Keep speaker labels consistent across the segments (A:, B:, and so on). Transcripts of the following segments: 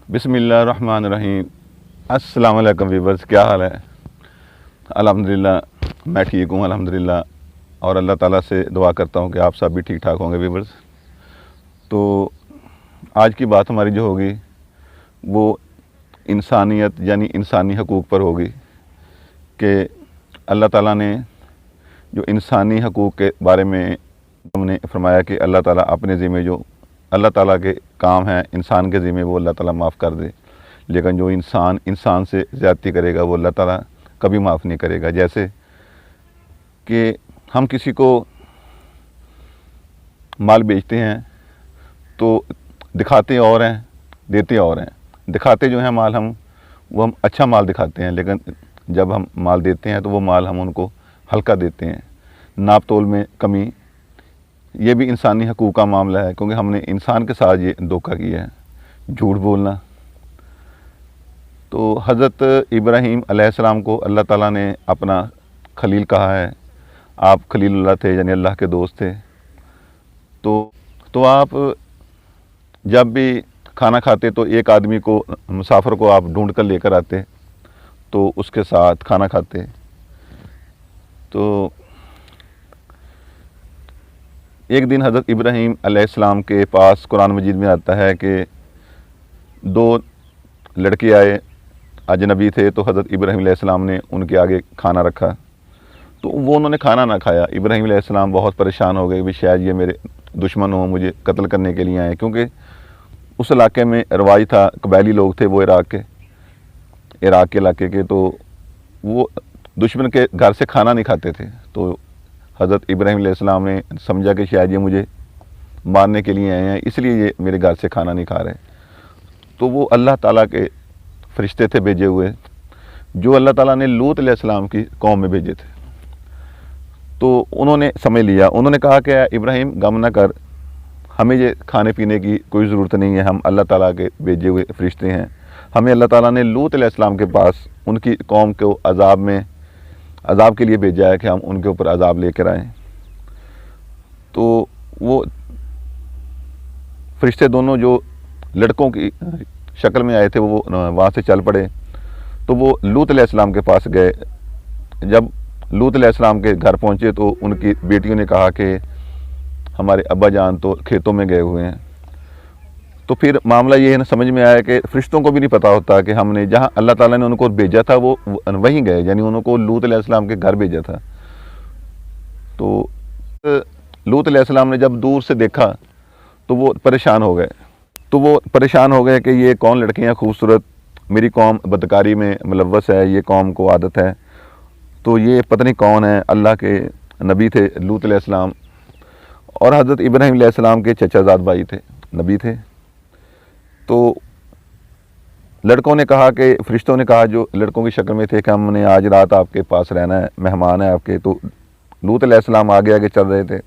A: बिस्मिल्लाहिर्रहमानिर्रहीम। अस्सलाम वालेकुम व्यूअर्स, क्या हाल है? अल्हम्दुलिल्लाह मैं ठीक हूँ अल्हम्दुलिल्लाह, और अल्लाह ताला से दुआ करता हूँ कि आप सब भी ठीक ठाक होंगे व्यूअर्स। तो आज की बात हमारी जो होगी वो इंसानियत यानी इंसानी हकूक़ पर होगी कि अल्लाह ताला ने जो इंसानी हकूक़ के बारे में हमने फरमाया कि अल्लाह ताला अपने ज़िम्मे जो अल्लाह ताला के काम हैं इंसान के ज़िम्मे वो अल्लाह ताला माफ़ कर दे, लेकिन जो इंसान से ज़्यादती करेगा वो अल्लाह ताला कभी माफ़ नहीं करेगा। जैसे कि हम किसी को माल बेचते हैं तो दिखाते और हैं, देते और हैं। दिखाते जो हैं माल हम अच्छा माल दिखाते हैं, लेकिन जब हम माल देते हैं तो वो माल हम उनको हल्का देते हैं, नाप तोल में कमी। ये भी इंसानी हकूक़ का मामला है, क्योंकि हमने इंसान के साथ ये धोखा किया है, झूठ बोलना। तो हज़रत इब्राहीम अलैहिस्सलाम को अल्लाह ताला ने अपना खलील कहा है। आप खलीलुल्लाह थे, यानी अल्लाह के दोस्त थे। तो आप जब भी खाना खाते तो एक आदमी को, मुसाफिर को आप ढूंढ कर लेकर आते, तो उसके साथ खाना खाते। तो एक दिन हज़रत इब्राहीम अलैहिस्सलाम के पास कुरान मजीद में आता है कि दो लड़के आए, अजनबी थे, तो हज़रत इब्राहीम अलैहिस्सलाम ने उनके आगे खाना रखा, तो उन्होंने खाना ना खाया। इब्राहीम अलैहिस्सलाम बहुत परेशान हो गए कि शायद ये मेरे दुश्मन हो, मुझे कत्ल करने के लिए आए, क्योंकि उस इलाके में रवाज था, कबायली लोग थे वो इराक़ के इलाके के, तो वो दुश्मन के घर से खाना नहीं खाते थे। तो हज़रत इब्राहीम अलैहिस्सलाम ने समझा कि शायद ये मुझे मारने के लिए आए हैं, इसलिए ये मेरे घर से खाना नहीं खा रहे। तो वो अल्लाह ताला के फ़रिश्ते थे भेजे हुए, जो अल्लाह ताला ने लूत अलैहिस्सलाम की कौम में भेजे थे। तो उन्होंने समझ लिया, उन्होंने कहा कि इब्राहीम गम न कर, हमें ये खाने पीने की कोई ज़रूरत नहीं है, हम अल्लाह ताला के भेजे हुए फ़रिश्ते हैं। हमें अल्लाह ताला ने लूत अलैहिस्सलाम के पास उनकी कौम को अज़ाब के लिए भेजा है कि हम उनके ऊपर अज़ाब लेकर आएँ। तो वो फ़रिश्ते दोनों जो लड़कों की शक्ल में आए थे वो वहाँ से चल पड़े। तो वो लूत अलैहिस्सलाम के पास गए। जब लूत अलैहिस्सलाम के घर पहुँचे तो उनकी बेटियों ने कहा कि हमारे अब्बा जान तो खेतों में गए हुए हैं। तो फिर मामला ये है ना, समझ में आया कि फ़रिश्तों को भी नहीं पता होता कि हमने जहाँ अल्लाह ताला ने उनको भेजा था वो वहीं गए, यानी उनको लूत अलैहिस्सलाम के घर भेजा था। तो लूत अलैहिस्सलाम ने जब दूर से देखा तो वो परेशान हो गए कि ये कौन लड़कियाँ खूबसूरत, मेरी कौम बदकारी में मुलव्वस है, ये कौम को आदत है, तो ये पता नहीं कौन है। अल्लाह के नबी थे लूत अलैहिस्सलाम, और हज़रत इब्राहीम अलैहिस्सलाम के चचाजाद भाई थे, नबी थे। तो लड़कों ने कहा कि फ़रिश्तों ने कहा जो लड़कों की शक्ल में थे कि हमने आज रात आपके पास रहना है, मेहमान है आपके। तो लूत अलैहिस्सलाम आगे आगे चल रहे थे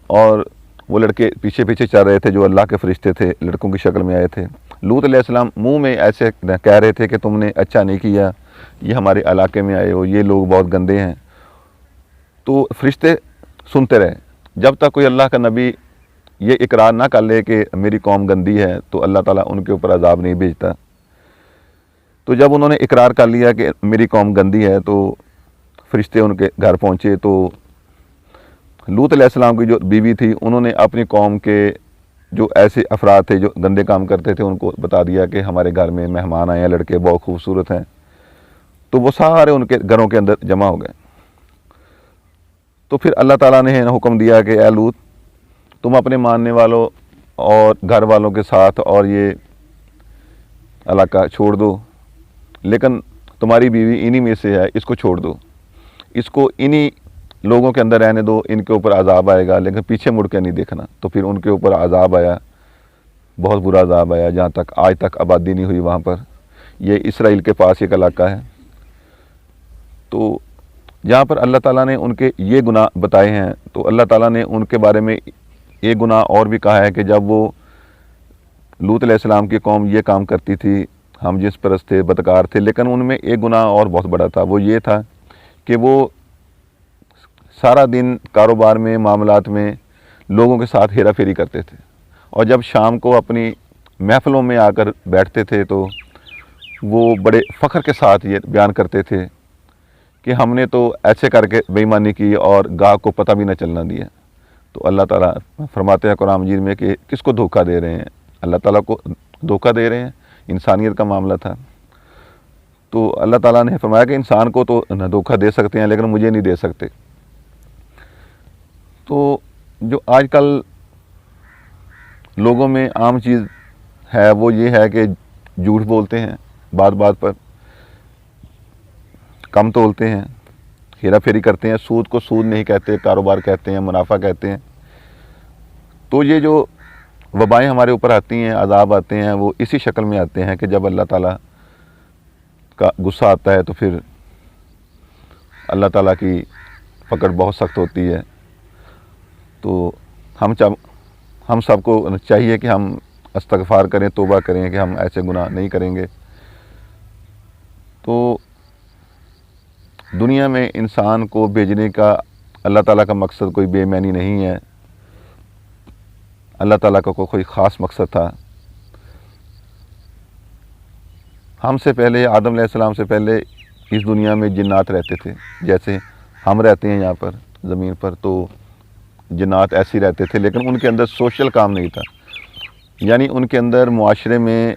A: और वो लड़के पीछे पीछे चल रहे थे, जो अल्लाह के फ़रिश्ते थे, लड़कों की शक्ल में आए थे। लूत अलैहिस्सलाम मुंह में ऐसे कह रहे थे कि तुमने अच्छा नहीं किया, ये हमारे इलाके में आए हो, ये लोग बहुत गंदे हैं। तो फ़रिश्ते सुनते रहे, जब तक कोई अल्लाह का नबी ये इकरार ना कर ले कि मेरी कौम गंदी है तो अल्लाह ताला उनके ऊपर अज़ाब नहीं भेजता। तो जब उन्होंने इकरार कर लिया कि मेरी कौम गंदी है, तो फ़रिश्ते उनके घर पहुँचे। तो लूत अलैहिस्सलाम की जो बीवी थी, उन्होंने अपनी कौम के जो ऐसे अफराद थे जो गंदे काम करते थे उनको बता दिया कि हमारे घर में मेहमान आए हैं, लड़के बहुत खूबसूरत हैं। तो वो सारे उनके घरों के अंदर जमा हो गए। तो फिर अल्लाह ताला ने हुक्म दिया कि ए लूत, तुम अपने मानने वालों और घर वालों के साथ और ये इलाका छोड़ दो, लेकिन तुम्हारी बीवी इन्हीं में से है, इसको छोड़ दो, इसको इन्हीं लोगों के अंदर रहने दो, इनके ऊपर अज़ाब आएगा, लेकिन पीछे मुड़ के नहीं देखना। तो फिर उनके ऊपर अज़ाब आया, बहुत बुरा अज़ाब आया, जहाँ तक आज तक आबादी नहीं हुई वहाँ पर। ये इसराइल के पास एक इलाका है। तो जहाँ पर अल्लाह ताला ने उनके ये गुनाह बताए हैं, तो अल्लाह ताला ने उनके बारे में एक गुनाह और भी कहा है कि जब वो लूत अलैहिस्सलाम की कौम ये काम करती थी, हम जिस परस्त थे, बदकार थे, लेकिन उनमें एक गुनाह और बहुत बड़ा था। वो ये था कि वो सारा दिन कारोबार में, मामलात में लोगों के साथ हेरा फेरी करते थे, और जब शाम को अपनी महफ़िलों में आकर बैठते थे तो वो बड़े फ़ख्र के साथ ये बयान करते थे कि हमने तो ऐसे करके बेईमानी की और गाह को पता भी न चलना दिया। तो अल्लाह ताला फरमाते हैं कुरान मजीद में कि किसको धोखा दे रहे हैं, अल्लाह ताला को धोखा दे रहे हैं। इंसानियत का मामला था, तो अल्लाह ताला ने फरमाया कि इंसान को तो न धोखा दे सकते हैं लेकिन मुझे नहीं दे सकते। तो जो आजकल लोगों में आम चीज़ है वो ये है कि झूठ बोलते हैं, बात बात पर कम तोलते हैं, हेरा फेरी करते हैं, सूद को सूद नहीं कहते, कारोबार कहते हैं, मुनाफा कहते हैं। तो ये जो वबाएं हमारे ऊपर आती हैं, अज़ाब आते हैं, वो इसी शक्ल में आते हैं कि जब अल्लाह ताला का गुस्सा आता है तो फिर अल्लाह ताला की पकड़ बहुत सख्त होती है। तो हम सबको चाहिए कि हम इस्तग़फ़ार करें, तौबा करें कि हम ऐसे गुनाह नहीं करेंगे। तो दुनिया में इंसान को भेजने का अल्लाह ताला का मकसद कोई बेईमानी नहीं है, अल्लाह ताला का कोई ख़ास मकसद था। हमसे पहले, आदम अलैहिस्सलाम से पहले इस दुनिया में जिन्नात रहते थे, जैसे हम रहते हैं यहाँ पर ज़मीन पर, तो जिन्नात ऐसे ही रहते थे, लेकिन उनके अंदर सोशल काम नहीं था। यानी उनके अंदर मुआशरे में,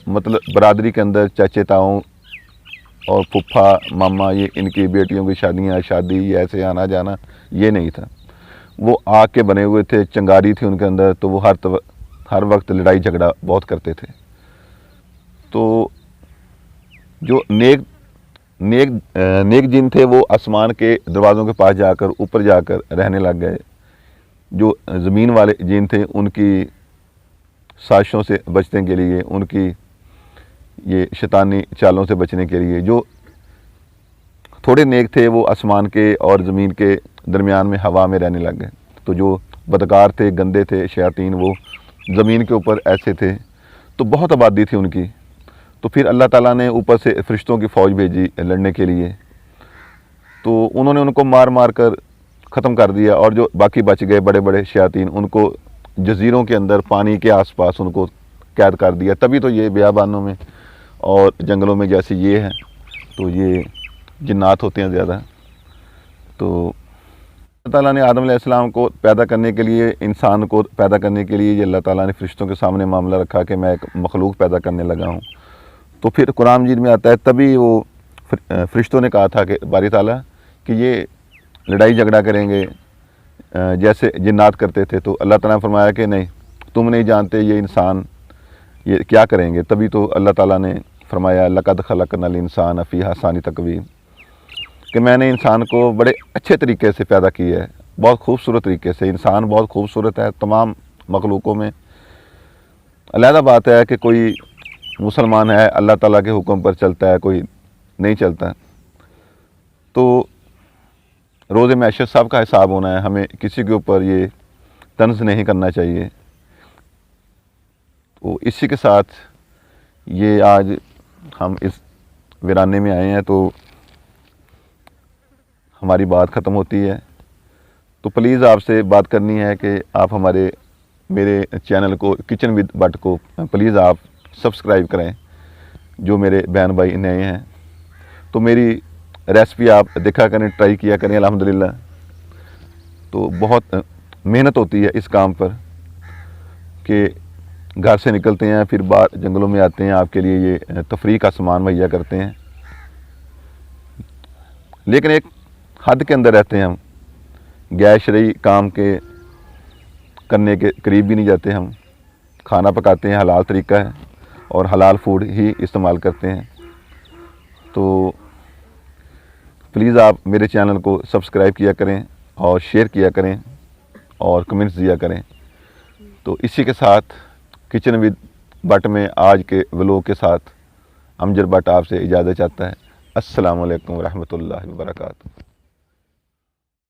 A: मतलब बरादरी के अंदर चाचे ताऊ और फुफ्फा मामा, ये इनकी बेटियों की शादी, ये ऐसे आना जाना ये नहीं था। वो आग के बने हुए थे, चिंगारी थी उनके अंदर, तो वो हर वक्त लड़ाई झगड़ा बहुत करते थे। तो जो नेक जिन थे वो आसमान के दरवाज़ों के पास जाकर, ऊपर जाकर रहने लग गए। जो ज़मीन वाले जिन थे उनकी साजिशों से बचने के लिए, उनकी ये शैतानी चालों से बचने के लिए, जो थोड़े नेक थे वो आसमान के और ज़मीन के दरमियान में हवा में रहने लग गए। तो जो बदकार थे, गंदे थे, शयातीन, वो ज़मीन के ऊपर ऐसे थे, तो बहुत आबादी थी उनकी। तो फिर अल्लाह ताला ने ऊपर से फ़रिश्तों की फ़ौज भेजी लड़ने के लिए, तो उन्होंने उनको मार मार कर ख़त्म कर दिया। और जो बाकी बच गए बड़े बड़े शयातीन, उनको जज़ीरों के अंदर पानी के आसपास उनको कैद कर दिया। तभी तो ये बियाबानों में और जंगलों में जैसे ये हैं, तो ये जिन्नात होते हैं ज़्यादा। तो अल्लाह ताला ने आदम अलैहिस्सलाम को पैदा करने के लिए, इंसान को पैदा करने के लिए, ये अल्लाह ताला ने फ़रिश्तों के सामने मामला रखा कि मैं एक मखलूक पैदा करने लगा हूँ। तो फिर कुरान मजीद में आता है, तभी वो फ़रिश्तों ने कहा था कि बारी ताला कि ये लड़ाई झगड़ा करेंगे जैसे जिन्नात करते थे। तो अल्लाह ताला ने फरमाया कि नहीं, तुम नहीं जानते ये इंसान ये क्या करेंगे। तभी तो अल्लाह ताला ने फरमाया, लक़द ख़लक़नल इंसान फ़ी अहसनि तक़वीम, कि मैंने इंसान को बड़े अच्छे तरीके से पैदा किया है, बहुत खूबसूरत तरीके से। इंसान बहुत खूबसूरत है तमाम मखलूक़ों में। अलहदा बात है कि कोई मुसलमान है, अल्लाह ताला के हुक्म पर चलता है, कोई नहीं चलता। तो रोज़े मैशर सब का हिसाब होना है, हमें किसी के ऊपर ये तंज़ नहीं करना चाहिए। तो इसी के साथ ये आज हम इस वीराने में आए हैं, तो हमारी बात ख़त्म होती है। तो प्लीज़ आपसे बात करनी है कि आप मेरे चैनल को, किचन विद बट को प्लीज़ आप सब्सक्राइब करें, जो मेरे बहन भाई नए हैं। तो मेरी रेसिपी आप देखा करें, ट्राई किया करें। अल्हम्दुलिल्लाह तो बहुत मेहनत होती है इस काम पर, कि घर से निकलते हैं, फिर बाहर जंगलों में आते हैं, आपके लिए ये तफरीह का सामान मुहैया करते हैं, लेकिन एक हद के अंदर रहते हैं हम। गैर शरई काम के करने के करीब भी नहीं जाते हम। खाना पकाते हैं, हलाल तरीका है और हलाल फूड ही इस्तेमाल करते हैं। तो प्लीज़ आप मेरे चैनल को सब्सक्राइब किया करें और शेयर किया करें और कमेंट्स दिया करें। तो इसी के साथ किचन विद बट में आज के व्लॉग के साथ अमजद बट आपसे इजाज़त चाहता है। अस्सलामु अलैकुम व रहमतुल्लाहि व बरकातुहू।